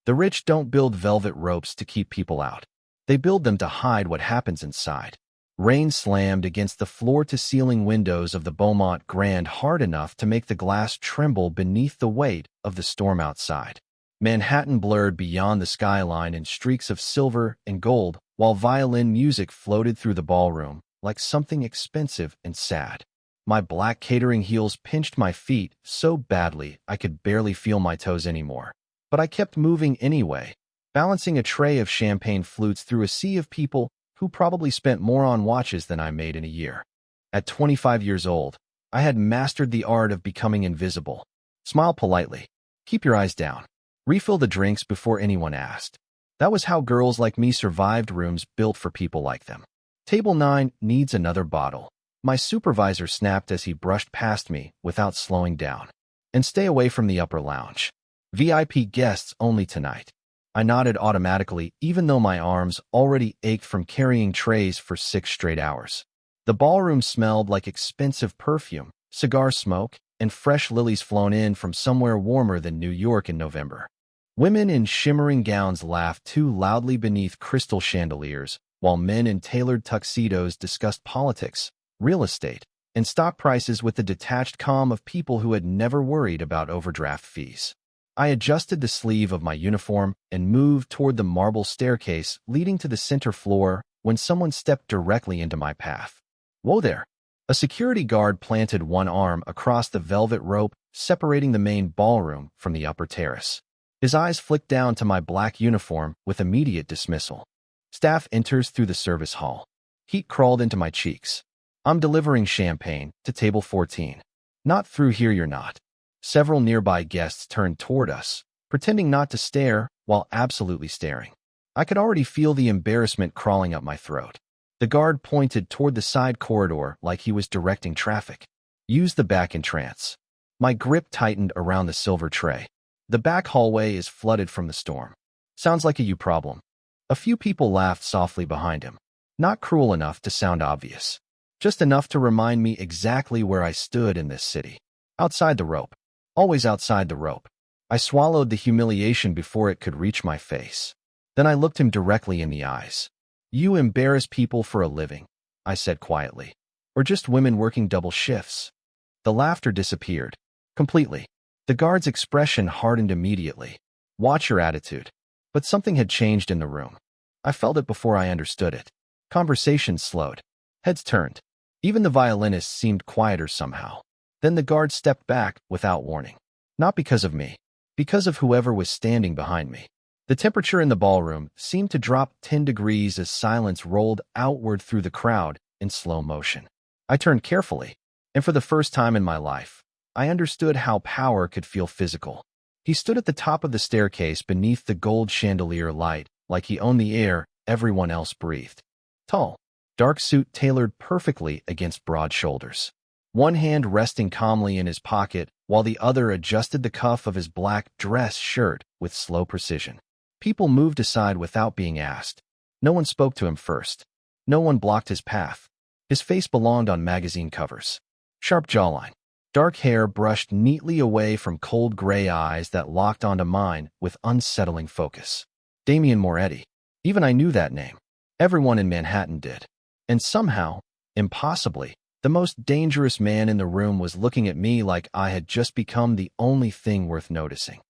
The rich don't build velvet ropes to keep people out. They build them to hide what happens inside. Rain slammed against the floor-to-ceiling windows of the Beaumont Grand hard enough to make the glass tremble beneath the weight of the storm outside. Manhattan blurred beyond the skyline in streaks of silver and gold, while violin music floated through the ballroom like something expensive and sad. My black catering heels pinched my feet so badly I could barely feel my toes anymore. But I kept moving anyway, balancing a tray of champagne flutes through a sea of people who probably spent more on watches than I made in a year. At 25 years old, I had mastered the art of becoming invisible. Smile politely. Keep your eyes down. Refill the drinks before anyone asked. That was how girls like me survived rooms built for people like them. Table 9 needs another bottle. My supervisor snapped as he brushed past me without slowing down. And stay away from the upper lounge. VIP guests only tonight. I nodded automatically, even though my arms already ached from carrying trays for 6 straight hours. The ballroom smelled like expensive perfume, cigar smoke, and fresh lilies flown in from somewhere warmer than New York in November. Women in shimmering gowns laughed too loudly beneath crystal chandeliers, while men in tailored tuxedos discussed politics, real estate, and stock prices with the detached calm of people who had never worried about overdraft fees. I adjusted the sleeve of my uniform and moved toward the marble staircase leading to the center floor when someone stepped directly into my path. Whoa there! A security guard planted one arm across the velvet rope separating the main ballroom from the upper terrace. His eyes flicked down to my black uniform with immediate dismissal. Staff enters through the service hall. Heat crawled into my cheeks. I'm delivering champagne to table 14. Not through here, you're not. Several nearby guests turned toward us, pretending not to stare while absolutely staring. I could already feel the embarrassment crawling up my throat. The guard pointed toward the side corridor like he was directing traffic. Use the back entrance. My grip tightened around the silver tray. The back hallway is flooded from the storm. Sounds like a you problem. A few people laughed softly behind him. Not cruel enough to sound obvious. Just enough to remind me exactly where I stood in this city. Outside the rope. Always outside the rope. I swallowed the humiliation before it could reach my face. Then I looked him directly in the eyes. You embarrass people for a living, I said quietly. Or just women working double shifts. The laughter disappeared. Completely. The guard's expression hardened immediately. Watch your attitude. But something had changed in the room. I felt it before I understood it. Conversation slowed. Heads turned. Even the violinist seemed quieter somehow. Then the guard stepped back without warning. Not because of me. Because of whoever was standing behind me. The temperature in the ballroom seemed to drop 10 degrees as silence rolled outward through the crowd in slow motion. I turned carefully, and for the first time in my life, I understood how power could feel physical. He stood at the top of the staircase beneath the gold chandelier light, like he owned the air everyone else breathed. Tall, dark suit tailored perfectly against broad shoulders. One hand resting calmly in his pocket, while the other adjusted the cuff of his black dress shirt with slow precision. People moved aside without being asked. No one spoke to him first. No one blocked his path. His face belonged on magazine covers. Sharp jawline. Dark hair brushed neatly away from cold gray eyes that locked onto mine with unsettling focus. Damian Moretti. Even I knew that name. Everyone in Manhattan did. And somehow, impossibly, the most dangerous man in the room was looking at me like I had just become the only thing worth noticing.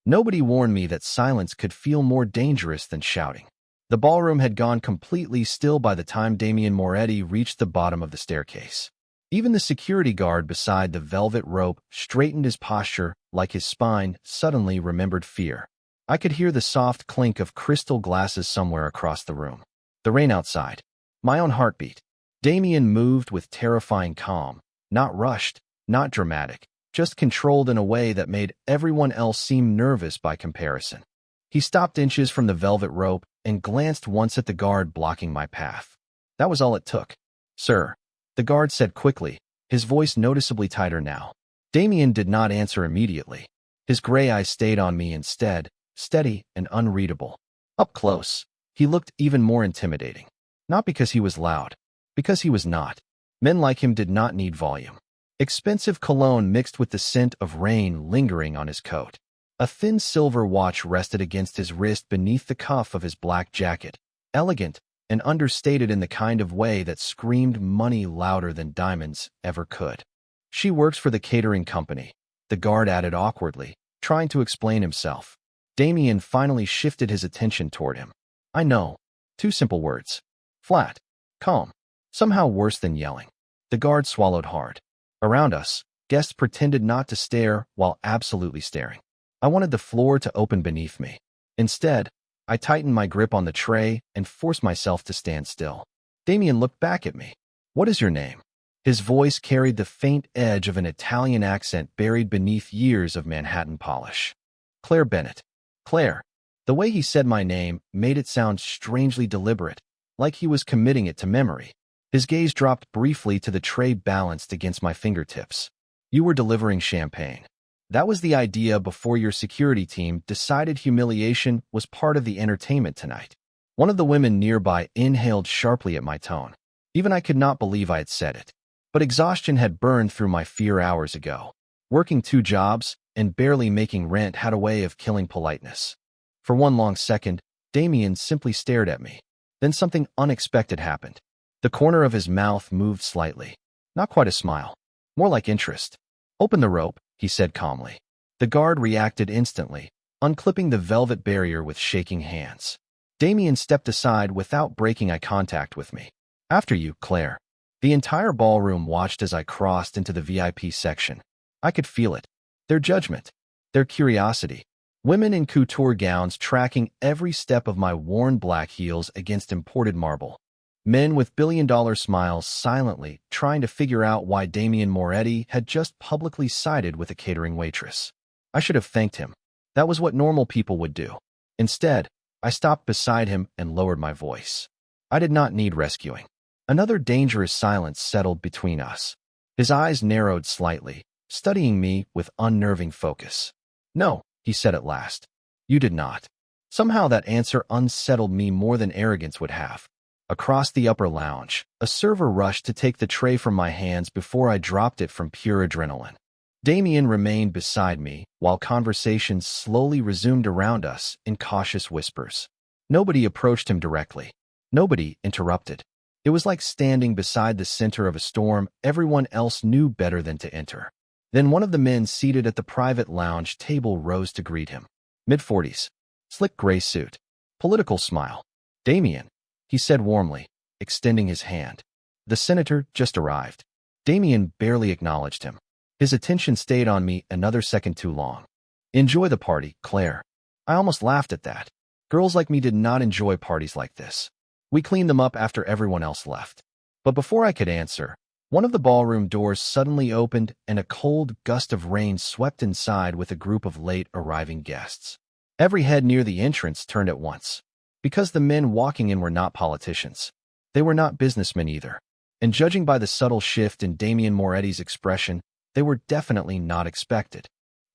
Nobody warned me that silence could feel more dangerous than shouting. The ballroom had gone completely still by the time Damian Moretti reached the bottom of the staircase. Even the security guard beside the velvet rope straightened his posture like his spine suddenly remembered fear. I could hear the soft clink of crystal glasses somewhere across the room. The rain outside. My own heartbeat. Damian moved with terrifying calm, not rushed, not dramatic, just controlled in a way that made everyone else seem nervous by comparison. He stopped inches from the velvet rope and glanced once at the guard blocking my path. That was all it took. Sir, the guard said quickly, his voice noticeably tighter now. Damian did not answer immediately. His gray eyes stayed on me instead, steady and unreadable. Up close, he looked even more intimidating. Not because he was loud. Because he was not. Men like him did not need volume. Expensive cologne mixed with the scent of rain lingering on his coat. A thin silver watch rested against his wrist beneath the cuff of his black jacket, elegant and understated in the kind of way that screamed money louder than diamonds ever could. She works for the catering company, the guard added awkwardly, trying to explain himself. Damien finally shifted his attention toward him. I know. 2 simple words. Flat. Calm. Somehow worse than yelling. The guard swallowed hard. Around us, guests pretended not to stare while absolutely staring. I wanted the floor to open beneath me. Instead, I tightened my grip on the tray and forced myself to stand still. Damien looked back at me. What is your name? His voice carried the faint edge of an Italian accent buried beneath years of Manhattan polish. Claire Bennett. Claire. The way he said my name made it sound strangely deliberate, like he was committing it to memory. His gaze dropped briefly to the tray balanced against my fingertips. You were delivering champagne. That was the idea before your security team decided humiliation was part of the entertainment tonight. One of the women nearby inhaled sharply at my tone. Even I could not believe I had said it. But exhaustion had burned through my fear hours ago. Working 2 jobs and barely making rent had a way of killing politeness. For one long second, Damien simply stared at me. Then something unexpected happened. The corner of his mouth moved slightly. Not quite a smile. More like interest. Open the rope, he said calmly. The guard reacted instantly, unclipping the velvet barrier with shaking hands. Damien stepped aside without breaking eye contact with me. After you, Claire. The entire ballroom watched as I crossed into the VIP section. I could feel it. Their judgment. Their curiosity. Women in couture gowns tracking every step of my worn black heels against imported marble. Men with billion-dollar smiles silently trying to figure out why Damien Moretti had just publicly sided with a catering waitress. I should have thanked him. That was what normal people would do. Instead, I stopped beside him and lowered my voice. I did not need rescuing. Another dangerous silence settled between us. His eyes narrowed slightly, studying me with unnerving focus. No, he said at last. You did not. Somehow that answer unsettled me more than arrogance would have. Across the upper lounge, a server rushed to take the tray from my hands before I dropped it from pure adrenaline. Damien remained beside me while conversations slowly resumed around us in cautious whispers. Nobody approached him directly. Nobody interrupted. It was like standing beside the center of a storm everyone else knew better than to enter. Then one of the men seated at the private lounge table rose to greet him. Mid-40s. Slick gray suit. Political smile. Damien, he said warmly, extending his hand. The senator just arrived. Damien barely acknowledged him. His attention stayed on me another second too long. Enjoy the party, Claire. I almost laughed at that. Girls like me did not enjoy parties like this. We cleaned them up after everyone else left. But before I could answer, one of the ballroom doors suddenly opened and a cold gust of rain swept inside with a group of late-arriving guests. Every head near the entrance turned at once. Because the men walking in were not politicians. They were not businessmen either. And judging by the subtle shift in Damien Moretti's expression, they were definitely not expected.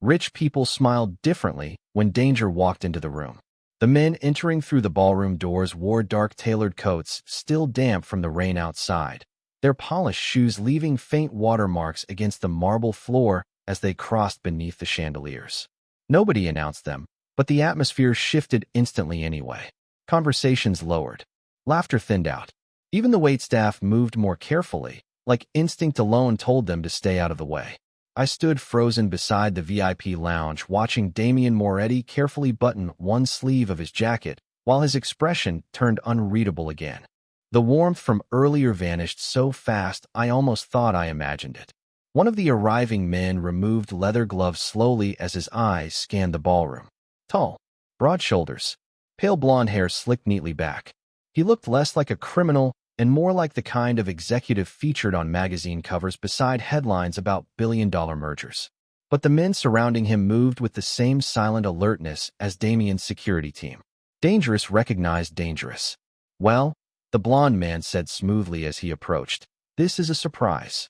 Rich people smiled differently when danger walked into the room. The men entering through the ballroom doors wore dark tailored coats, still damp from the rain outside, their polished shoes leaving faint watermarks against the marble floor as they crossed beneath the chandeliers. Nobody announced them, but the atmosphere shifted instantly anyway. Conversations lowered. Laughter thinned out. Even the waitstaff moved more carefully, like instinct alone told them to stay out of the way. I stood frozen beside the VIP lounge watching Damien Moretti carefully button one sleeve of his jacket while his expression turned unreadable again. The warmth from earlier vanished so fast I almost thought I imagined it. One of the arriving men removed leather gloves slowly as his eyes scanned the ballroom. Tall, broad shoulders, pale blonde hair slicked neatly back. He looked less like a criminal and more like the kind of executive featured on magazine covers beside headlines about billion-dollar mergers. But the men surrounding him moved with the same silent alertness as Damien's security team. Dangerous recognized dangerous. Well, the blonde man said smoothly as he approached, this is a surprise.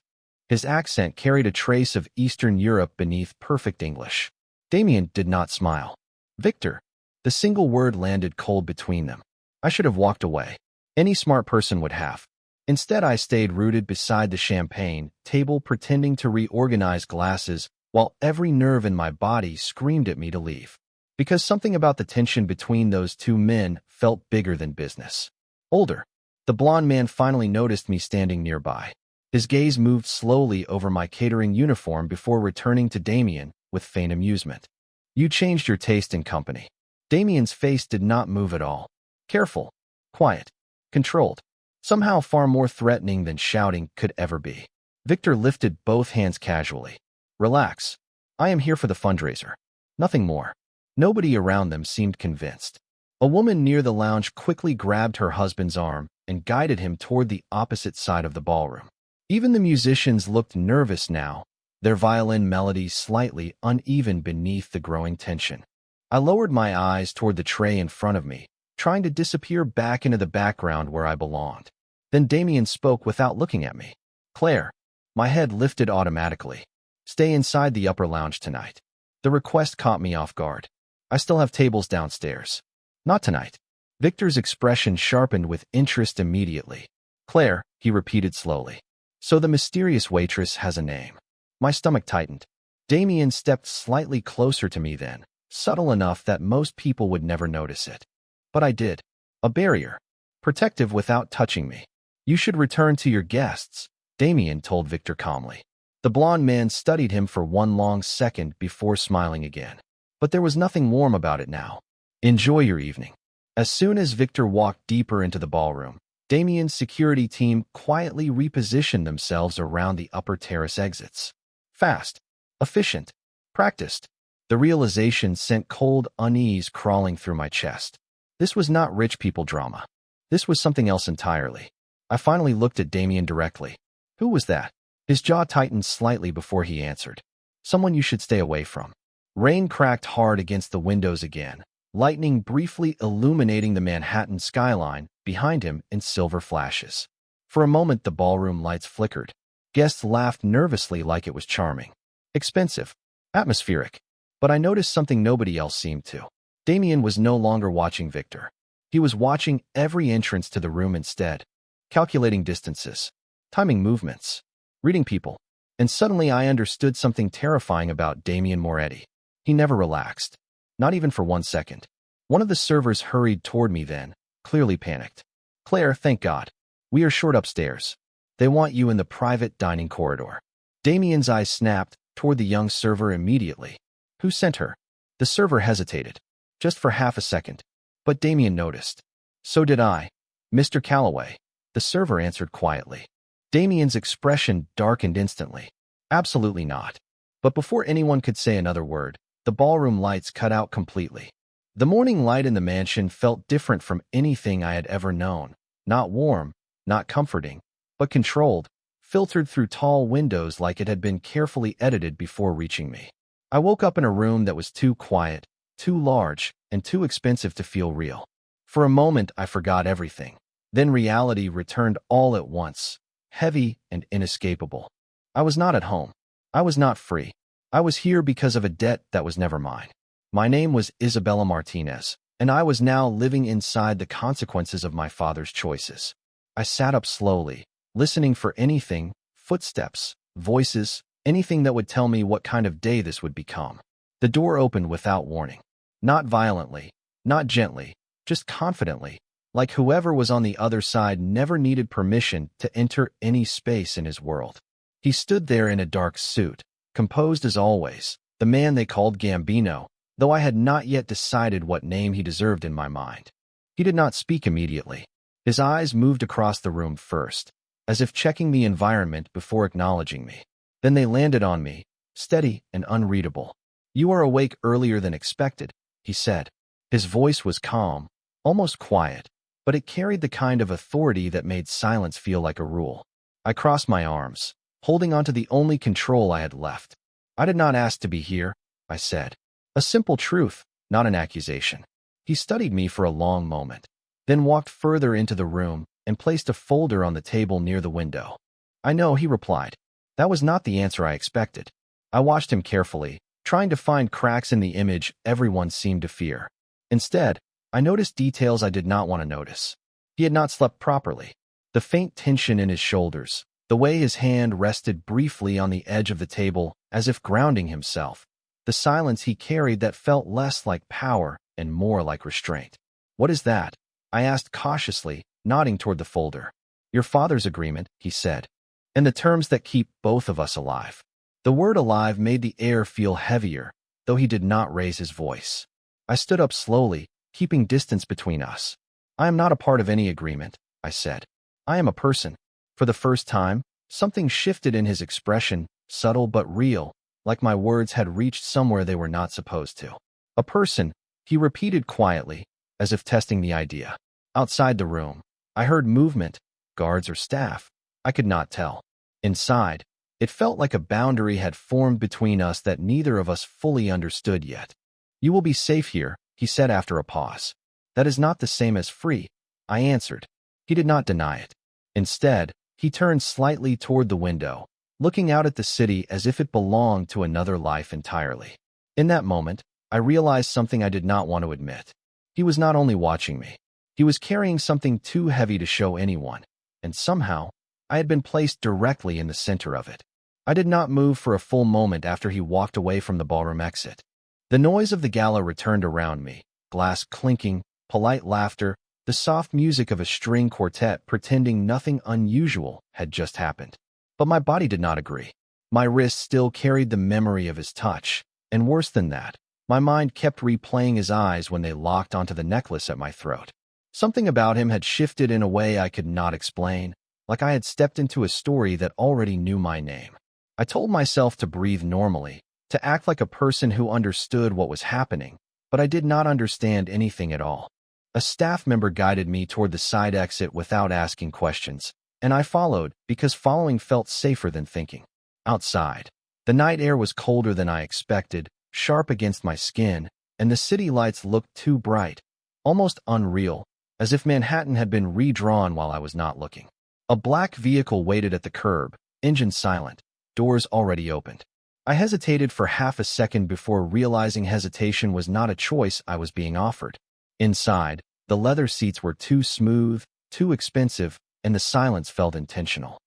His accent carried a trace of Eastern Europe beneath perfect English. Damien did not smile. Victor. The single word landed cold between them. I should have walked away. Any smart person would have. Instead, I stayed rooted beside the champagne table pretending to reorganize glasses while every nerve in my body screamed at me to leave. Because something about the tension between those two men felt bigger than business. Older. The blond man finally noticed me standing nearby. His gaze moved slowly over my catering uniform before returning to Damien with faint amusement. You changed your taste in company. Damien's face did not move at all. Careful, quiet, controlled. Somehow far more threatening than shouting could ever be. Victor lifted both hands casually. Relax. I am here for the fundraiser. Nothing more. Nobody around them seemed convinced. A woman near the lounge quickly grabbed her husband's arm and guided him toward the opposite side of the ballroom. Even the musicians looked nervous now, their violin melodies slightly uneven beneath the growing tension. I lowered my eyes toward the tray in front of me, trying to disappear back into the background where I belonged. Then Damien spoke without looking at me. Claire. My head lifted automatically. Stay inside the upper lounge tonight. The request caught me off guard. I still have tables downstairs. Not tonight. Victor's expression sharpened with interest immediately. Claire, he repeated slowly. So the mysterious waitress has a name. My stomach tightened. Damien stepped slightly closer to me then, subtle enough that most people would never notice it. But I did. A barrier. Protective without touching me. You should return to your guests, Damien told Victor calmly. The blond man studied him for one long second before smiling again. But there was nothing warm about it now. Enjoy your evening. As soon as Victor walked deeper into the ballroom, Damien's security team quietly repositioned themselves around the upper terrace exits. Fast, efficient, practiced. The realization sent cold unease crawling through my chest. This was not rich people drama. This was something else entirely. I finally looked at Damien directly. Who was that? His jaw tightened slightly before he answered. Someone you should stay away from. Rain cracked hard against the windows again, lightning briefly illuminating the Manhattan skyline behind him in silver flashes. For a moment, the ballroom lights flickered. Guests laughed nervously like it was charming. Expensive. Atmospheric. But I noticed something nobody else seemed to. Damien was no longer watching Victor. He was watching every entrance to the room instead, calculating distances, timing movements, reading people. And suddenly I understood something terrifying about Damien Moretti. He never relaxed. Not even for 1 second. One of the servers hurried toward me then, clearly panicked. Claire, thank God. We are short upstairs. They want you in the private dining corridor. Damien's eyes snapped toward the young server immediately. Who sent her? The server hesitated, just for half a second. But Damien noticed. So did I. Mr. Calloway. The server answered quietly. Damien's expression darkened instantly. Absolutely not. But before anyone could say another word, the ballroom lights cut out completely. The morning light in the mansion felt different from anything I had ever known. Not warm, not comforting, but controlled, filtered through tall windows like it had been carefully edited before reaching me. I woke up in a room that was too quiet, too large, and too expensive to feel real. For a moment, I forgot everything. Then reality returned all at once, heavy and inescapable. I was not at home. I was not free. I was here because of a debt that was never mine. My name was Isabella Martinez, and I was now living inside the consequences of my father's choices. I sat up slowly, listening for anything, footsteps, voices, anything that would tell me what kind of day this would become. The door opened without warning. Not violently, not gently, just confidently, like whoever was on the other side never needed permission to enter any space in his world. He stood there in a dark suit, composed as always, the man they called Gambino, though I had not yet decided what name he deserved in my mind. He did not speak immediately. His eyes moved across the room first, as if checking the environment before acknowledging me. Then they landed on me, steady and unreadable. You are awake earlier than expected, he said. His voice was calm, almost quiet, but it carried the kind of authority that made silence feel like a rule. I crossed my arms, holding onto the only control I had left. I did not ask to be here, I said. A simple truth, not an accusation. He studied me for a long moment, then walked further into the room and placed a folder on the table near the window. I know, he replied. That was not the answer I expected. I watched him carefully, trying to find cracks in the image everyone seemed to fear. Instead, I noticed details I did not want to notice. He had not slept properly. The faint tension in his shoulders, The way his hand rested briefly on the edge of the table, as if grounding himself. The silence he carried that felt less like power and more like restraint. "What is that?" I asked cautiously, nodding toward the folder. "Your father's agreement," he said, "and the terms that keep both of us alive." The word alive made the air feel heavier, though he did not raise his voice. I stood up slowly, keeping distance between us. "I am not a part of any agreement," I said. "I am a person." For the first time, something shifted in his expression, subtle but real, like my words had reached somewhere they were not supposed to. "A person," he repeated quietly, as if testing the idea. Outside the room, I heard movement, guards or staff. I could not tell. Inside, it felt like a boundary had formed between us that neither of us fully understood yet. "You will be safe here," he said after a pause. "That is not the same as free," I answered. He did not deny it. Instead, he turned slightly toward the window, looking out at the city as if it belonged to another life entirely. In that moment, I realized something I did not want to admit. He was not only watching me. He was carrying something too heavy to show anyone, and somehow, I had been placed directly in the center of it. I did not move for a full moment after he walked away from the ballroom exit. The noise of the gala returned around me, glass clinking, polite laughter, the soft music of a string quartet pretending nothing unusual had just happened. But my body did not agree. My wrist still carried the memory of his touch, and worse than that, my mind kept replaying his eyes when they locked onto the necklace at my throat. Something about him had shifted in a way I could not explain, like I had stepped into a story that already knew my name. I told myself to breathe normally, to act like a person who understood what was happening, but I did not understand anything at all. A staff member guided me toward the side exit without asking questions, and I followed because following felt safer than thinking. Outside, the night air was colder than I expected, sharp against my skin, and the city lights looked too bright, almost unreal, as if Manhattan had been redrawn while I was not looking. A black vehicle waited at the curb, engine silent, doors already opened. I hesitated for half a second before realizing hesitation was not a choice I was being offered. Inside, the leather seats were too smooth, too expensive, and the silence felt intentional.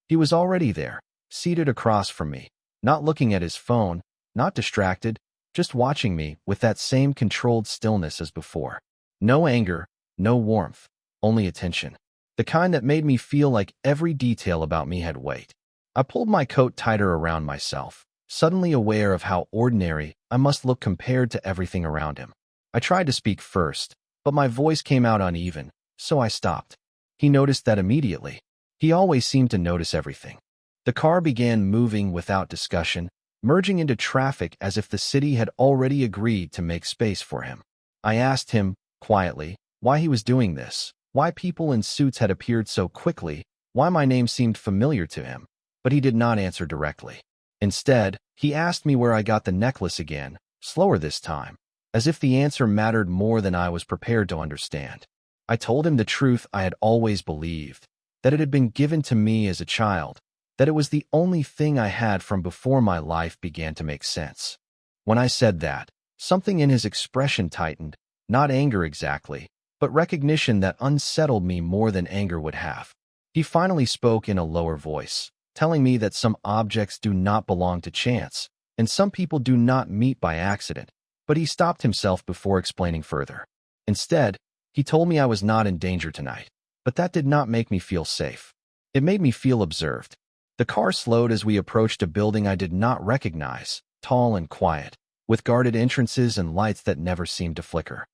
He was already there, seated across from me, not looking at his phone, not distracted, just watching me with that same controlled stillness as before. No anger, no warmth, only attention. The kind that made me feel like every detail about me had weight. I pulled my coat tighter around myself, suddenly aware of how ordinary I must look compared to everything around him. I tried to speak first, but my voice came out uneven, so I stopped. He noticed that immediately. He always seemed to notice everything. The car began moving without discussion, merging into traffic as if the city had already agreed to make space for him. I asked him, quietly, why he was doing this, why people in suits had appeared so quickly, why my name seemed familiar to him, but he did not answer directly. Instead, he asked me where I got the necklace again, slower this time, as if the answer mattered more than I was prepared to understand. I told him the truth I had always believed, that it had been given to me as a child, that it was the only thing I had from before my life began to make sense. When I said that, something in his expression tightened, not anger exactly, but recognition that unsettled me more than anger would have. He finally spoke in a lower voice, telling me that some objects do not belong to chance, and some people do not meet by accident, but he stopped himself before explaining further. Instead, he told me I was not in danger tonight, but that did not make me feel safe. It made me feel observed. The car slowed as we approached a building I did not recognize, tall and quiet, with guarded entrances and lights that never seemed to flicker.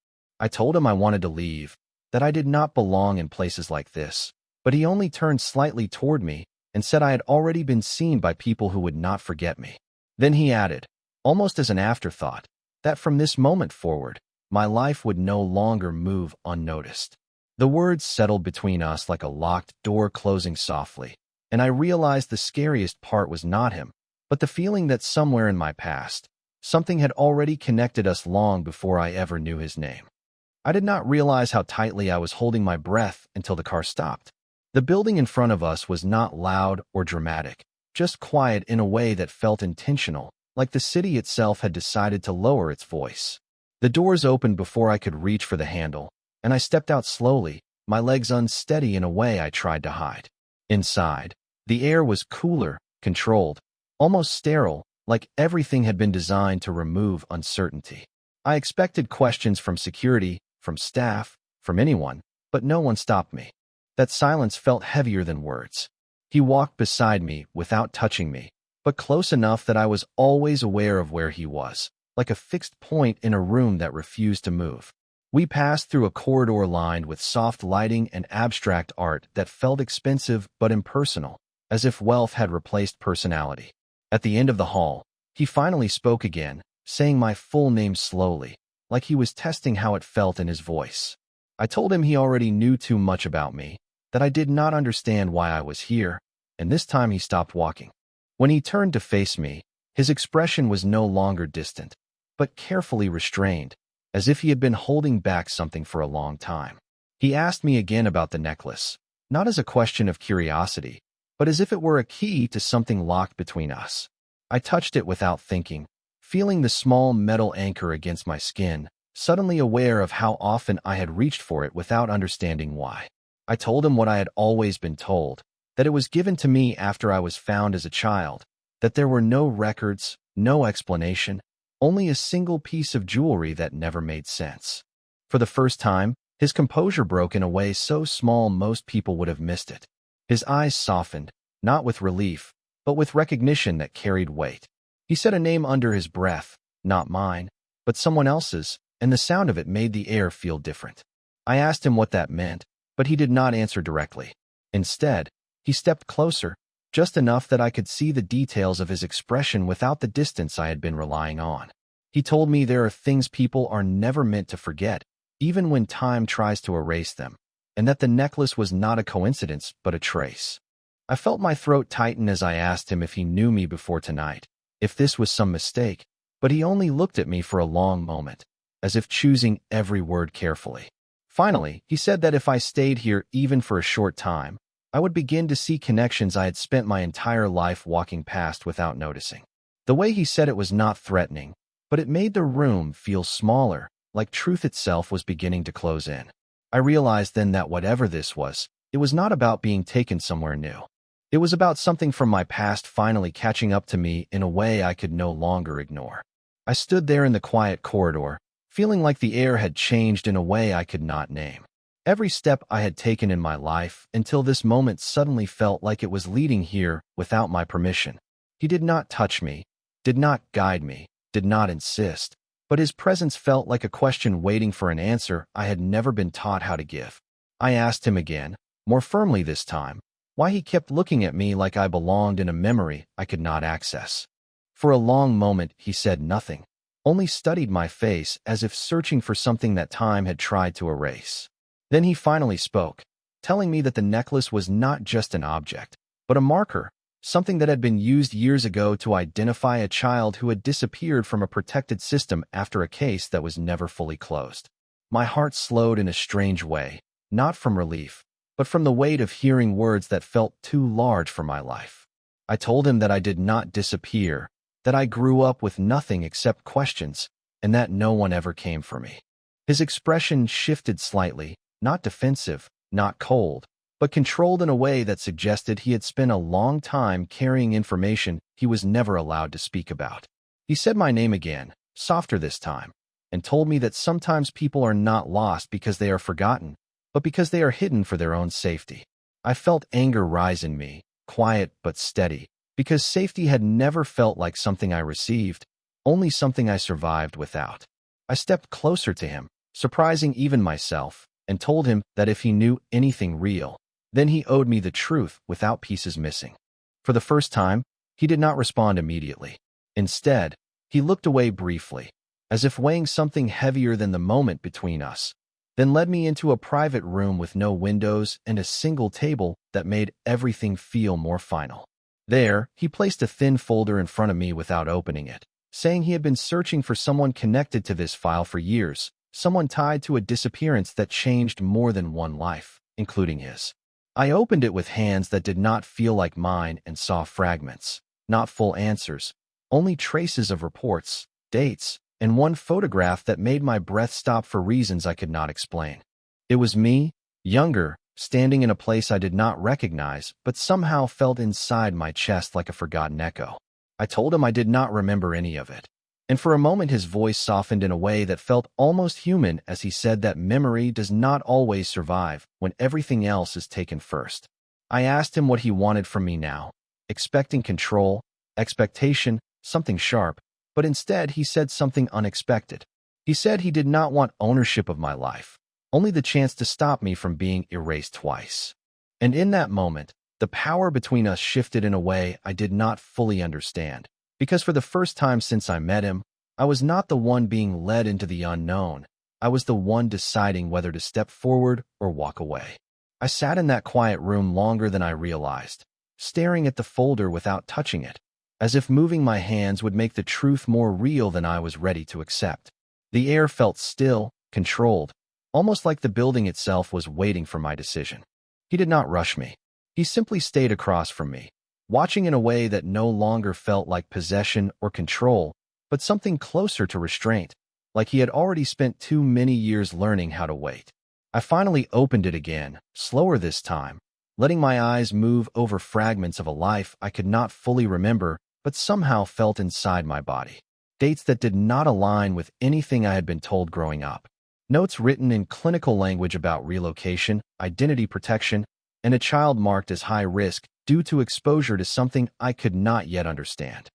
I told him I wanted to leave, that I did not belong in places like this, but he only turned slightly toward me and said I had already been seen by people who would not forget me. Then he added, almost as an afterthought, that from this moment forward, my life would no longer move unnoticed. The words settled between us like a locked door closing softly, and I realized the scariest part was not him, but the feeling that somewhere in my past, something had already connected us long before I ever knew his name. I did not realize how tightly I was holding my breath until the car stopped. The building in front of us was not loud or dramatic, just quiet in a way that felt intentional, like the city itself had decided to lower its voice. The doors opened before I could reach for the handle, and I stepped out slowly, my legs unsteady in a way I tried to hide. Inside, The air was cooler, controlled, almost sterile, like everything had been designed to remove uncertainty. I expected questions from security, from staff, from anyone, but no one stopped me. That silence felt heavier than words. He walked beside me without touching me, but close enough that I was always aware of where he was, like a fixed point in a room that refused to move. We passed through a corridor lined with soft lighting and abstract art that felt expensive but impersonal, as if wealth had replaced personality. At the end of the hall, he finally spoke again, saying my full name slowly, like he was testing how it felt in his voice. I told him he already knew too much about me, that I did not understand why I was here, and this time he stopped walking. When he turned to face me, his expression was no longer distant, but carefully restrained, as if he had been holding back something for a long time. He asked me again about the necklace, not as a question of curiosity, but as if it were a key to something locked between us. I touched it without thinking, feeling the small metal anchor against my skin, suddenly aware of how often I had reached for it without understanding why. I told him what I had always been told, that it was given to me after I was found as a child, that there were no records, no explanation, only a single piece of jewelry that never made sense. For the first time, his composure broke in a way so small most people would have missed it. His eyes softened, not with relief, but with recognition that carried weight. He said a name under his breath, not mine, but someone else's, and the sound of it made the air feel different. I asked him what that meant, but he did not answer directly. Instead, he stepped closer, just enough that I could see the details of his expression without the distance I had been relying on. He told me there are things people are never meant to forget, even when time tries to erase them, and that the necklace was not a coincidence but a trace. I felt my throat tighten as I asked him if he knew me before tonight, if this was some mistake, but he only looked at me for a long moment, as if choosing every word carefully. Finally, he said that if I stayed here even for a short time, I would begin to see connections I had spent my entire life walking past without noticing. The way he said it was not threatening, but it made the room feel smaller, like truth itself was beginning to close in. I realized then that whatever this was, it was not about being taken somewhere new. It was about something from my past finally catching up to me in a way I could no longer ignore. I stood there in the quiet corridor, feeling like the air had changed in a way I could not name. Every step I had taken in my life until this moment suddenly felt like it was leading here without my permission. He did not touch me, did not guide me, did not insist, but his presence felt like a question waiting for an answer I had never been taught how to give. I asked him again, more firmly this time, why he kept looking at me like I belonged in a memory I could not access. For a long moment he said nothing, only studied my face as if searching for something that time had tried to erase. Then he finally spoke, telling me that the necklace was not just an object, but a marker, something that had been used years ago to identify a child who had disappeared from a protected system after a case that was never fully closed. My heart slowed in a strange way, not from relief, but from the weight of hearing words that felt too large for my life. I told him that I did not disappear, that I grew up with nothing except questions, and that no one ever came for me. His expression shifted slightly, not defensive, not cold, but controlled in a way that suggested he had spent a long time carrying information he was never allowed to speak about. He said my name again, softer this time, and told me that sometimes people are not lost because they are forgotten, but because they are hidden for their own safety. I felt anger rise in me, quiet but steady, because safety had never felt like something I received, only something I survived without. I stepped closer to him, surprising even myself, and told him that if he knew anything real, then he owed me the truth without pieces missing. For the first time, he did not respond immediately. Instead, he looked away briefly, as if weighing something heavier than the moment between us, then led me into a private room with no windows and a single table that made everything feel more final. There, he placed a thin folder in front of me without opening it, saying he had been searching for someone connected to this file for years, someone tied to a disappearance that changed more than one life, including his. I opened it with hands that did not feel like mine and saw fragments, not full answers, only traces of reports, dates, and one photograph that made my breath stop for reasons I could not explain. It was me, younger, standing in a place I did not recognize, but somehow felt inside my chest like a forgotten echo. I told him I did not remember any of it. And for a moment his voice softened in a way that felt almost human as he said that memory does not always survive when everything else is taken first. I asked him what he wanted from me now, expecting control, expectation, something sharp, but instead he said something unexpected. He said he did not want ownership of my life, only the chance to stop me from being erased twice. And in that moment, the power between us shifted in a way I did not fully understand, because for the first time since I met him, I was not the one being led into the unknown. I was the one deciding whether to step forward or walk away. I sat in that quiet room longer than I realized, staring at the folder without touching it, as if moving my hands would make the truth more real than I was ready to accept. The air felt still, controlled, almost like the building itself was waiting for my decision. He did not rush me. He simply stayed across from me, watching in a way that no longer felt like possession or control, but something closer to restraint, like he had already spent too many years learning how to wait. I finally opened it again, slower this time, letting my eyes move over fragments of a life I could not fully remember but somehow felt inside my body. Dates that did not align with anything I had been told growing up. Notes written in clinical language about relocation, identity protection, and a child marked as high risk due to exposure to something I could not yet understand.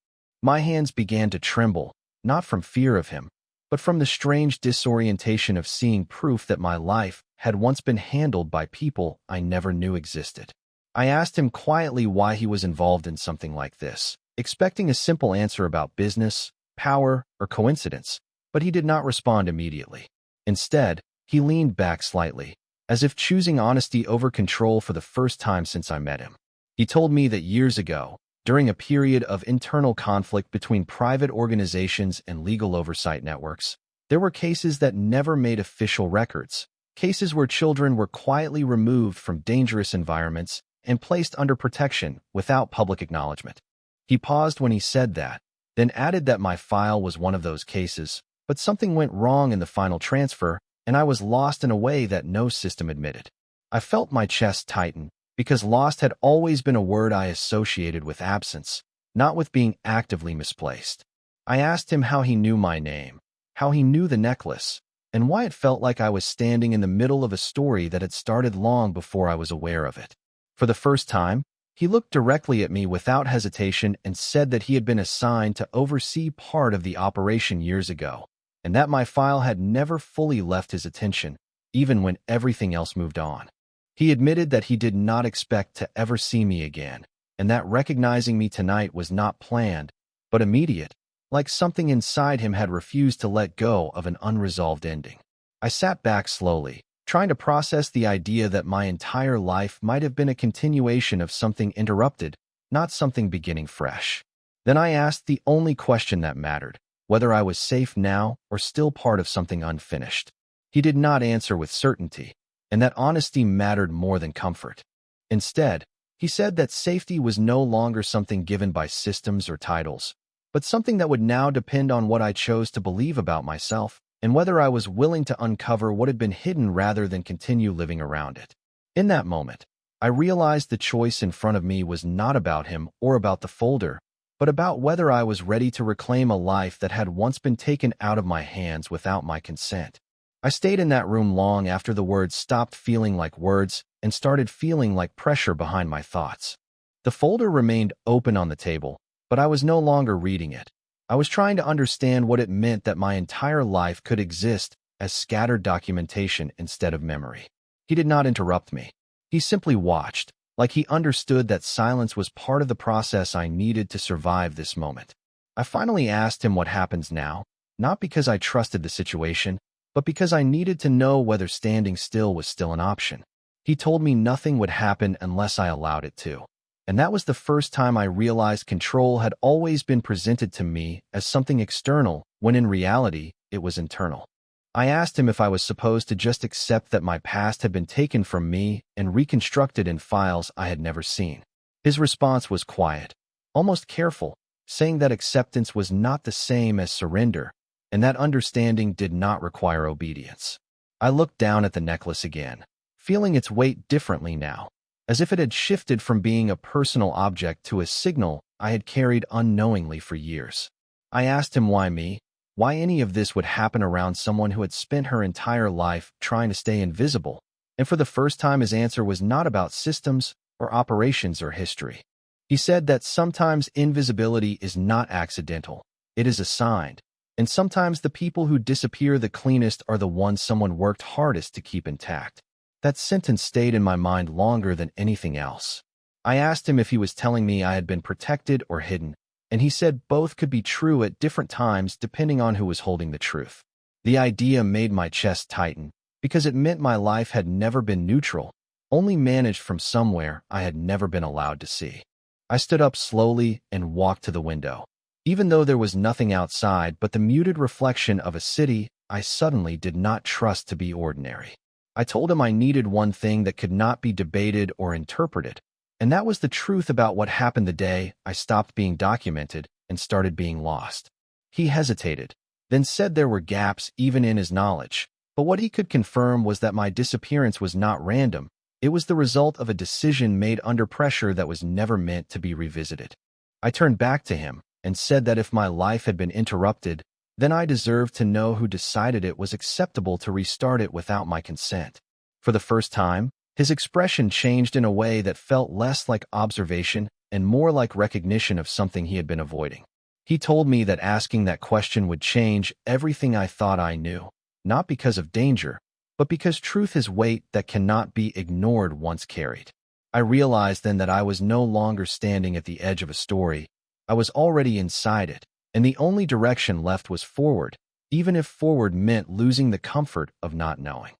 My hands began to tremble, not from fear of him, but from the strange disorientation of seeing proof that my life had once been handled by people I never knew existed. I asked him quietly why he was involved in something like this, expecting a simple answer about business, power, or coincidence, but he did not respond immediately. Instead, he leaned back slightly, as if choosing honesty over control for the first time since I met him. He told me that years ago, during a period of internal conflict between private organizations and legal oversight networks, there were cases that never made official records, cases where children were quietly removed from dangerous environments and placed under protection without public acknowledgement. He paused when he said that, then added that my file was one of those cases, but something went wrong in the final transfer, and I was lost in a way that no system admitted. I felt my chest tighten, because lost had always been a word I associated with absence, not with being actively misplaced. I asked him how he knew my name, how he knew the necklace, and why it felt like I was standing in the middle of a story that had started long before I was aware of it. For the first time, he looked directly at me without hesitation and said that he had been assigned to oversee part of the operation years ago, and that my file had never fully left his attention, even when everything else moved on. He admitted that he did not expect to ever see me again, and that recognizing me tonight was not planned, but immediate, like something inside him had refused to let go of an unresolved ending. I sat back slowly, trying to process the idea that my entire life might have been a continuation of something interrupted, not something beginning fresh. Then I asked the only question that mattered, whether I was safe now or still part of something unfinished. He did not answer with certainty, and that honesty mattered more than comfort. Instead, he said that safety was no longer something given by systems or titles, but something that would now depend on what I chose to believe about myself and whether I was willing to uncover what had been hidden rather than continue living around it. In that moment, I realized the choice in front of me was not about him or about the folder, but about whether I was ready to reclaim a life that had once been taken out of my hands without my consent. I stayed in that room long after the words stopped feeling like words and started feeling like pressure behind my thoughts. The folder remained open on the table, but I was no longer reading it. I was trying to understand what it meant that my entire life could exist as scattered documentation instead of memory. He did not interrupt me. He simply watched, like he understood that silence was part of the process I needed to survive this moment. I finally asked him what happens now, not because I trusted the situation, but because I needed to know whether standing still was still an option. He told me nothing would happen unless I allowed it to. And that was the first time I realized control had always been presented to me as something external, when in reality, it was internal. I asked him if I was supposed to just accept that my past had been taken from me and reconstructed in files I had never seen. His response was quiet, almost careful, saying that acceptance was not the same as surrender, and that understanding did not require obedience. I looked down at the necklace again, feeling its weight differently now, as if it had shifted from being a personal object to a signal I had carried unknowingly for years. I asked him why me, why any of this would happen around someone who had spent her entire life trying to stay invisible, and for the first time his answer was not about systems or operations or history. He said that sometimes invisibility is not accidental, it is assigned, and sometimes the people who disappear the cleanest are the ones someone worked hardest to keep intact. That sentence stayed in my mind longer than anything else. I asked him if he was telling me I had been protected or hidden, and he said both could be true at different times depending on who was holding the truth. The idea made my chest tighten, because it meant my life had never been neutral, only managed from somewhere I had never been allowed to see. I stood up slowly and walked to the window. Even though there was nothing outside but the muted reflection of a city I suddenly did not trust to be ordinary. I told him I needed one thing that could not be debated or interpreted, and that was the truth about what happened the day I stopped being documented and started being lost. He hesitated, then said there were gaps even in his knowledge, but what he could confirm was that my disappearance was not random. It was the result of a decision made under pressure that was never meant to be revisited. I turned back to him and said that if my life had been interrupted, then I deserved to know who decided it was acceptable to restart it without my consent. For the first time, his expression changed in a way that felt less like observation and more like recognition of something he had been avoiding. He told me that asking that question would change everything I thought I knew, not because of danger, but because truth is weight that cannot be ignored once carried. I realized then that I was no longer standing at the edge of a story. I was already inside it, and the only direction left was forward, even if forward meant losing the comfort of not knowing.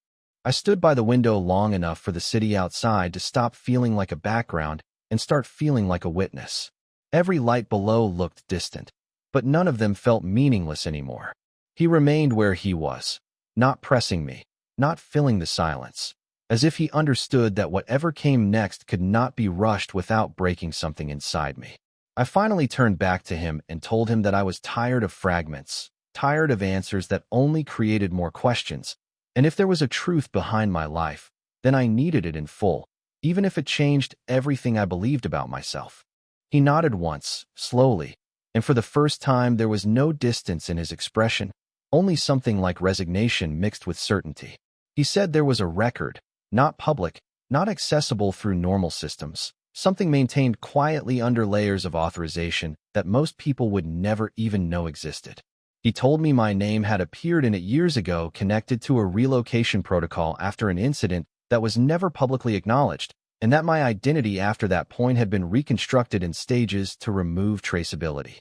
I stood by the window long enough for the city outside to stop feeling like a background and start feeling like a witness. Every light below looked distant, but none of them felt meaningless anymore. He remained where he was, not pressing me, not filling the silence, as if he understood that whatever came next could not be rushed without breaking something inside me. I finally turned back to him and told him that I was tired of fragments, tired of answers that only created more questions, and if there was a truth behind my life, then I needed it in full, even if it changed everything I believed about myself. He nodded once, slowly, and for the first time there was no distance in his expression, only something like resignation mixed with certainty. He said there was a record, not public, not accessible through normal systems, something maintained quietly under layers of authorization that most people would never even know existed. He told me my name had appeared in it years ago, connected to a relocation protocol after an incident that was never publicly acknowledged, and that my identity after that point had been reconstructed in stages to remove traceability.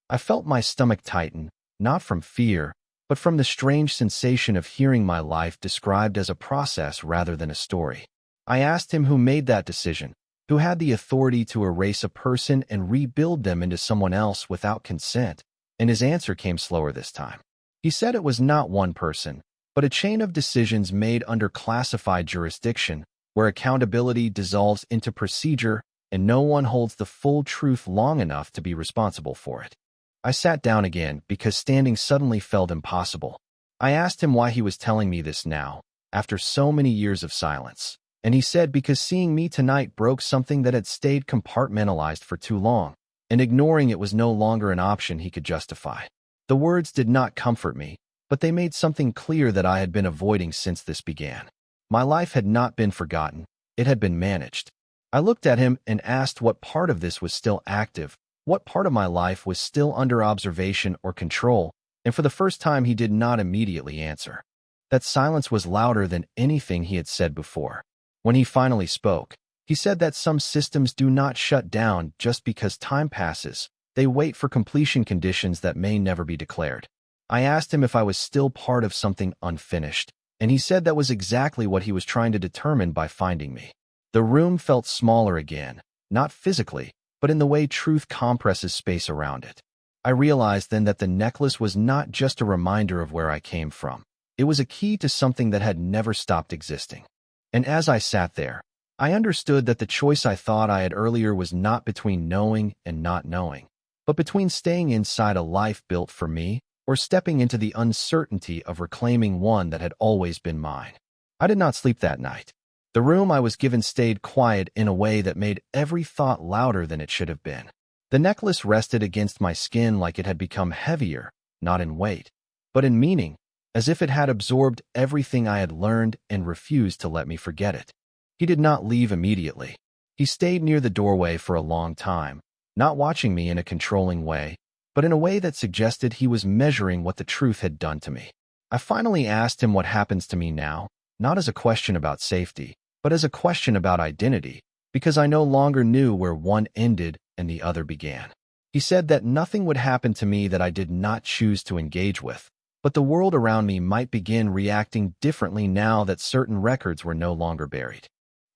I felt my stomach tighten, not from fear, but from the strange sensation of hearing my life described as a process rather than a story. I asked him who made that decision, who had the authority to erase a person and rebuild them into someone else without consent, and his answer came slower this time. He said it was not one person, but a chain of decisions made under classified jurisdiction, where accountability dissolves into procedure and no one holds the full truth long enough to be responsible for it. I sat down again because standing suddenly felt impossible. I asked him why he was telling me this now, after so many years of silence, and he said because seeing me tonight broke something that had stayed compartmentalized for too long, and ignoring it was no longer an option he could justify. The words did not comfort me, but they made something clear that I had been avoiding since this began. My life had not been forgotten, it had been managed. I looked at him and asked what part of this was still active, what part of my life was still under observation or control, and for the first time he did not immediately answer. That silence was louder than anything he had said before. When he finally spoke, he said that some systems do not shut down just because time passes, they wait for completion conditions that may never be declared. I asked him if I was still part of something unfinished, and he said that was exactly what he was trying to determine by finding me. The room felt smaller again, not physically, but in the way truth compresses space around it. I realized then that the necklace was not just a reminder of where I came from. It was a key to something that had never stopped existing. And as I sat there, I understood that the choice I thought I had earlier was not between knowing and not knowing, but between staying inside a life built for me or stepping into the uncertainty of reclaiming one that had always been mine. I did not sleep that night. The room I was given stayed quiet in a way that made every thought louder than it should have been. The necklace rested against my skin like it had become heavier, not in weight, but in meaning, as if it had absorbed everything I had learned and refused to let me forget it. He did not leave immediately. He stayed near the doorway for a long time, not watching me in a controlling way, but in a way that suggested he was measuring what the truth had done to me. I finally asked him what happens to me now, not as a question about safety, but as a question about identity, because I no longer knew where one ended and the other began. He said that nothing would happen to me that I did not choose to engage with, but the world around me might begin reacting differently now that certain records were no longer buried.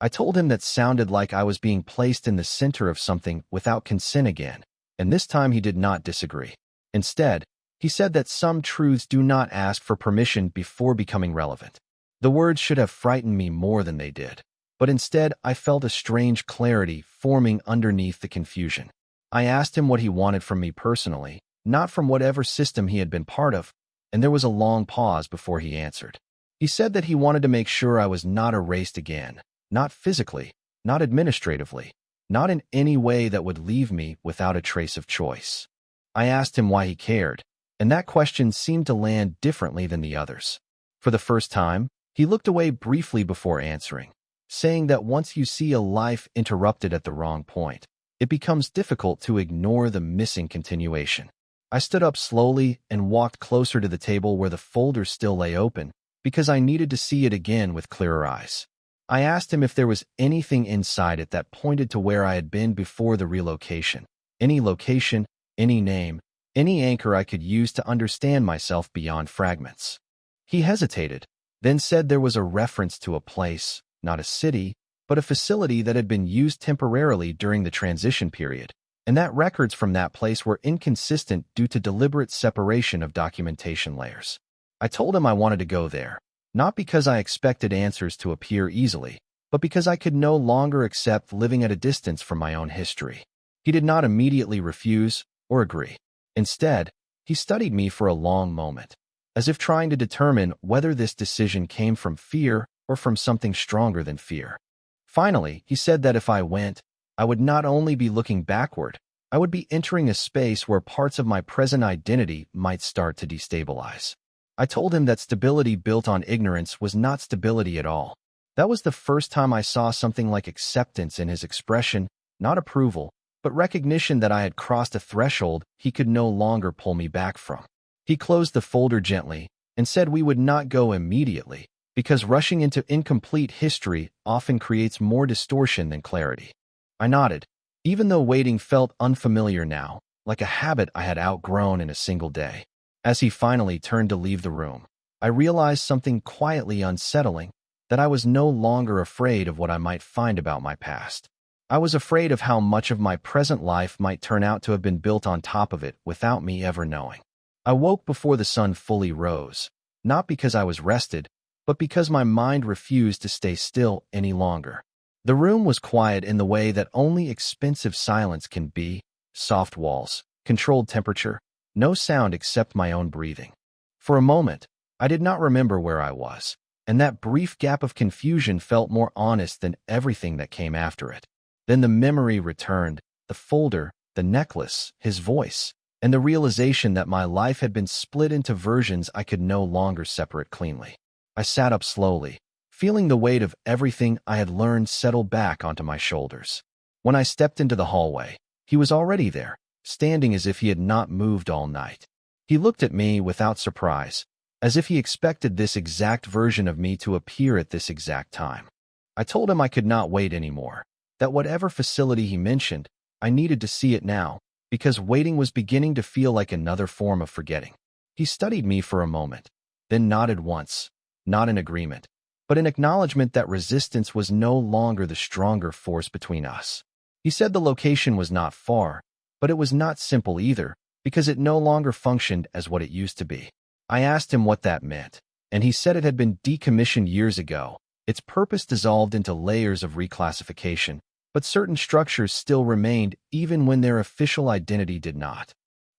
I told him that sounded like I was being placed in the center of something without consent again, and this time he did not disagree. Instead, he said that some truths do not ask for permission before becoming relevant. The words should have frightened me more than they did, but instead I felt a strange clarity forming underneath the confusion. I asked him what he wanted from me personally, not from whatever system he had been part of, and there was a long pause before he answered. He said that he wanted to make sure I was not erased again, not physically, not administratively, not in any way that would leave me without a trace of choice. I asked him why he cared, and that question seemed to land differently than the others. For the first time, he looked away briefly before answering, saying that once you see a life interrupted at the wrong point, it becomes difficult to ignore the missing continuation. I stood up slowly and walked closer to the table where the folder still lay open, because I needed to see it again with clearer eyes. I asked him if there was anything inside it that pointed to where I had been before the relocation. Any location, any name, any anchor I could use to understand myself beyond fragments. He hesitated, then said there was a reference to a place, not a city, but a facility that had been used temporarily during the transition period, and that records from that place were inconsistent due to deliberate separation of documentation layers. I told him I wanted to go there, not because I expected answers to appear easily, but because I could no longer accept living at a distance from my own history. He did not immediately refuse or agree. Instead, he studied me for a long moment, as if trying to determine whether this decision came from fear or from something stronger than fear. Finally, he said that if I went, I would not only be looking backward, I would be entering a space where parts of my present identity might start to destabilize. I told him that stability built on ignorance was not stability at all. That was the first time I saw something like acceptance in his expression, not approval, but recognition that I had crossed a threshold he could no longer pull me back from. He closed the folder gently and said we would not go immediately, because rushing into incomplete history often creates more distortion than clarity. I nodded, even though waiting felt unfamiliar now, like a habit I had outgrown in a single day. As he finally turned to leave the room, I realized something quietly unsettling, that I was no longer afraid of what I might find about my past. I was afraid of how much of my present life might turn out to have been built on top of it without me ever knowing. I woke before the sun fully rose, not because I was rested, but because my mind refused to stay still any longer. The room was quiet in the way that only expensive silence can be: soft walls, controlled temperature, no sound except my own breathing. For a moment, I did not remember where I was, and that brief gap of confusion felt more honest than everything that came after it. Then the memory returned, the folder, the necklace, his voice, and the realization that my life had been split into versions I could no longer separate cleanly. I sat up slowly, feeling the weight of everything I had learned settle back onto my shoulders. When I stepped into the hallway, he was already there, standing as if he had not moved all night. He looked at me without surprise, as if he expected this exact version of me to appear at this exact time. I told him I could not wait anymore, that whatever facility he mentioned, I needed to see it now, because waiting was beginning to feel like another form of forgetting. He studied me for a moment, then nodded once, not in agreement, but in acknowledgement that resistance was no longer the stronger force between us. He said the location was not far, but it was not simple either, because it no longer functioned as what it used to be. I asked him what that meant, and he said it had been decommissioned years ago, its purpose dissolved into layers of reclassification, but certain structures still remained even when their official identity did not.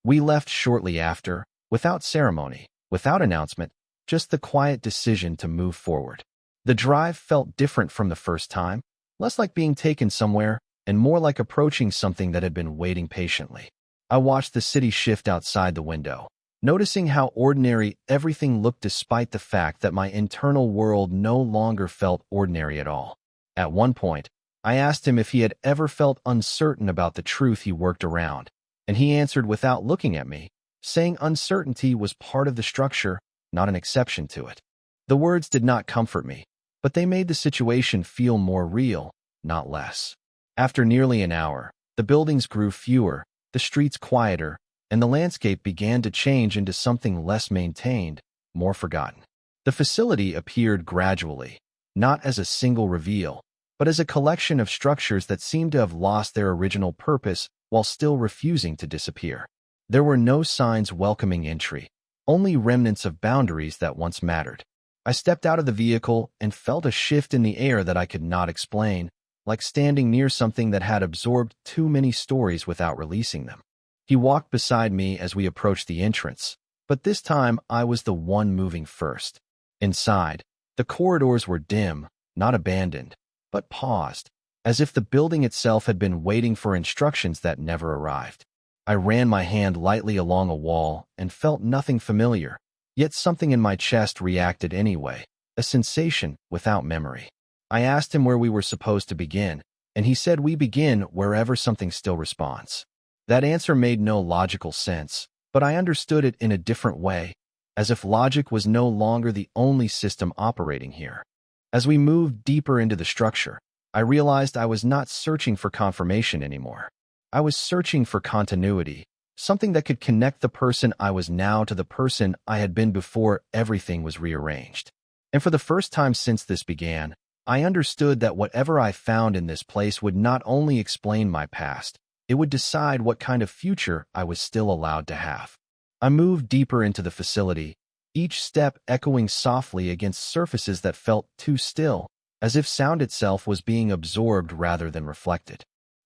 We left shortly after, without ceremony, without announcement, just the quiet decision to move forward. The drive felt different from the first time, less like being taken somewhere and more like approaching something that had been waiting patiently. I watched the city shift outside the window, noticing how ordinary everything looked despite the fact that my internal world no longer felt ordinary at all. At one point, I asked him if he had ever felt uncertain about the truth he worked around, and he answered without looking at me, saying uncertainty was part of the structure, not an exception to it. The words did not comfort me, but they made the situation feel more real, not less. After nearly an hour, the buildings grew fewer, the streets quieter, and the landscape began to change into something less maintained, more forgotten. The facility appeared gradually, not as a single reveal, but as a collection of structures that seemed to have lost their original purpose while still refusing to disappear. There were no signs welcoming entry, only remnants of boundaries that once mattered. I stepped out of the vehicle and felt a shift in the air that I could not explain, like standing near something that had absorbed too many stories without releasing them. He walked beside me as we approached the entrance, but this time I was the one moving first. Inside, the corridors were dim, not abandoned, but paused, as if the building itself had been waiting for instructions that never arrived. I ran my hand lightly along a wall and felt nothing familiar, yet something in my chest reacted anyway, a sensation without memory. I asked him where we were supposed to begin, and he said we begin wherever something still responds. That answer made no logical sense, but I understood it in a different way, as if logic was no longer the only system operating here. As we moved deeper into the structure, I realized I was not searching for confirmation anymore. I was searching for continuity, something that could connect the person I was now to the person I had been before everything was rearranged. And for the first time since this began, I understood that whatever I found in this place would not only explain my past, it would decide what kind of future I was still allowed to have. I moved deeper into the facility, each step echoing softly against surfaces that felt too still, as if sound itself was being absorbed rather than reflected.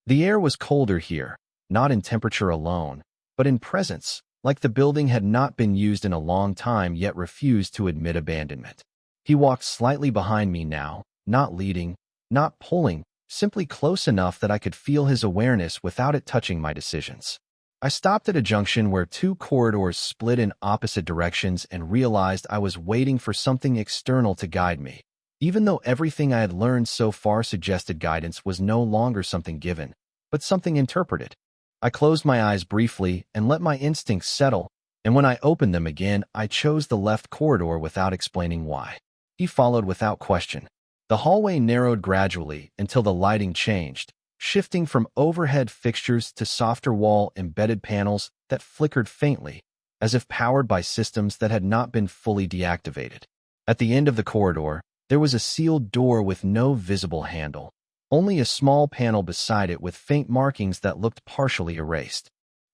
The air was colder here, not in temperature alone, but in presence, like the building had not been used in a long time yet refused to admit abandonment. He walked slightly behind me now, not leading, not pulling, simply close enough that I could feel his awareness without it touching my decisions. I stopped at a junction where two corridors split in opposite directions and realized I was waiting for something external to guide me. Even though everything I had learned so far suggested guidance was no longer something given, but something interpreted. I closed my eyes briefly and let my instincts settle, and when I opened them again, I chose the left corridor without explaining why. He followed without question. The hallway narrowed gradually until the lighting changed, shifting from overhead fixtures to softer wall-embedded panels that flickered faintly, as if powered by systems that had not been fully deactivated. At the end of the corridor, there was a sealed door with no visible handle, only a small panel beside it with faint markings that looked partially erased.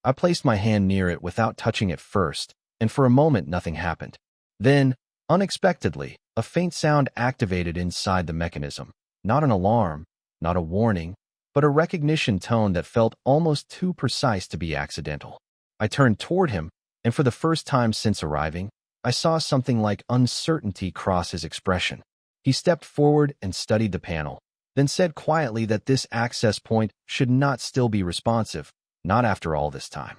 I placed my hand near it without touching it first, and for a moment nothing happened. Then, unexpectedly, a faint sound activated inside the mechanism. Not an alarm, not a warning, but a recognition tone that felt almost too precise to be accidental. I turned toward him, and for the first time since arriving, I saw something like uncertainty cross his expression. He stepped forward and studied the panel, then said quietly that this access point should not still be responsive, not after all this time.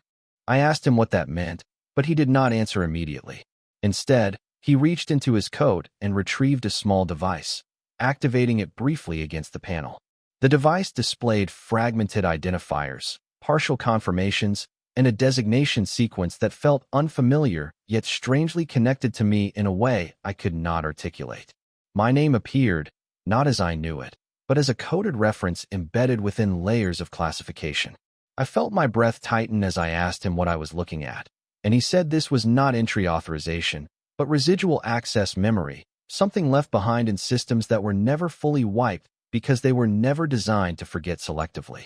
I asked him what that meant, but he did not answer immediately. Instead, he reached into his coat and retrieved a small device, activating it briefly against the panel. The device displayed fragmented identifiers, partial confirmations, and a designation sequence that felt unfamiliar yet strangely connected to me in a way I could not articulate. My name appeared, not as I knew it, but as a coded reference embedded within layers of classification. I felt my breath tighten as I asked him what I was looking at, and he said this was not entry authorization, but residual access memory, something left behind in systems that were never fully wiped because they were never designed to forget selectively.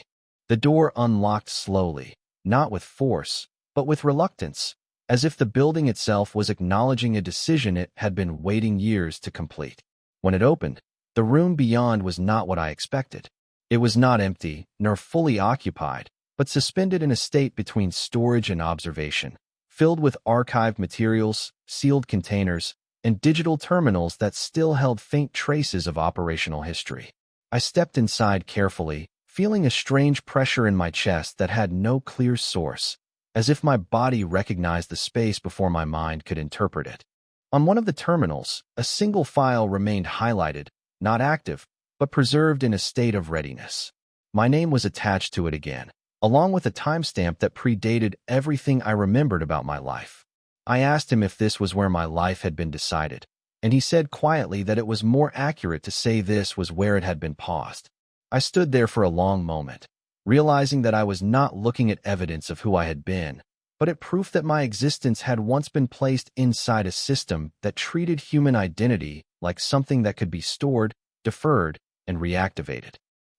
The door unlocked slowly, not with force, but with reluctance, as if the building itself was acknowledging a decision it had been waiting years to complete. When it opened, the room beyond was not what I expected. It was not empty, nor fully occupied, but suspended in a state between storage and observation, filled with archived materials, sealed containers, and digital terminals that still held faint traces of operational history. I stepped inside carefully, feeling a strange pressure in my chest that had no clear source, as if my body recognized the space before my mind could interpret it. On one of the terminals, a single file remained highlighted, not active, but preserved in a state of readiness. My name was attached to it again, along with a timestamp that predated everything I remembered about my life. I asked him if this was where my life had been decided, and he said quietly that it was more accurate to say this was where it had been paused. I stood there for a long moment, realizing that I was not looking at evidence of who I had been, but at proof that my existence had once been placed inside a system that treated human identity like something that could be stored, deferred, and reactivated.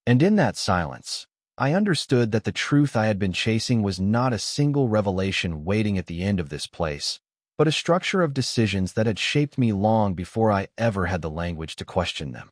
And in that silence, I understood that the truth I had been chasing was not a single revelation waiting at the end of this place, but a structure of decisions that had shaped me long before I ever had the language to question them.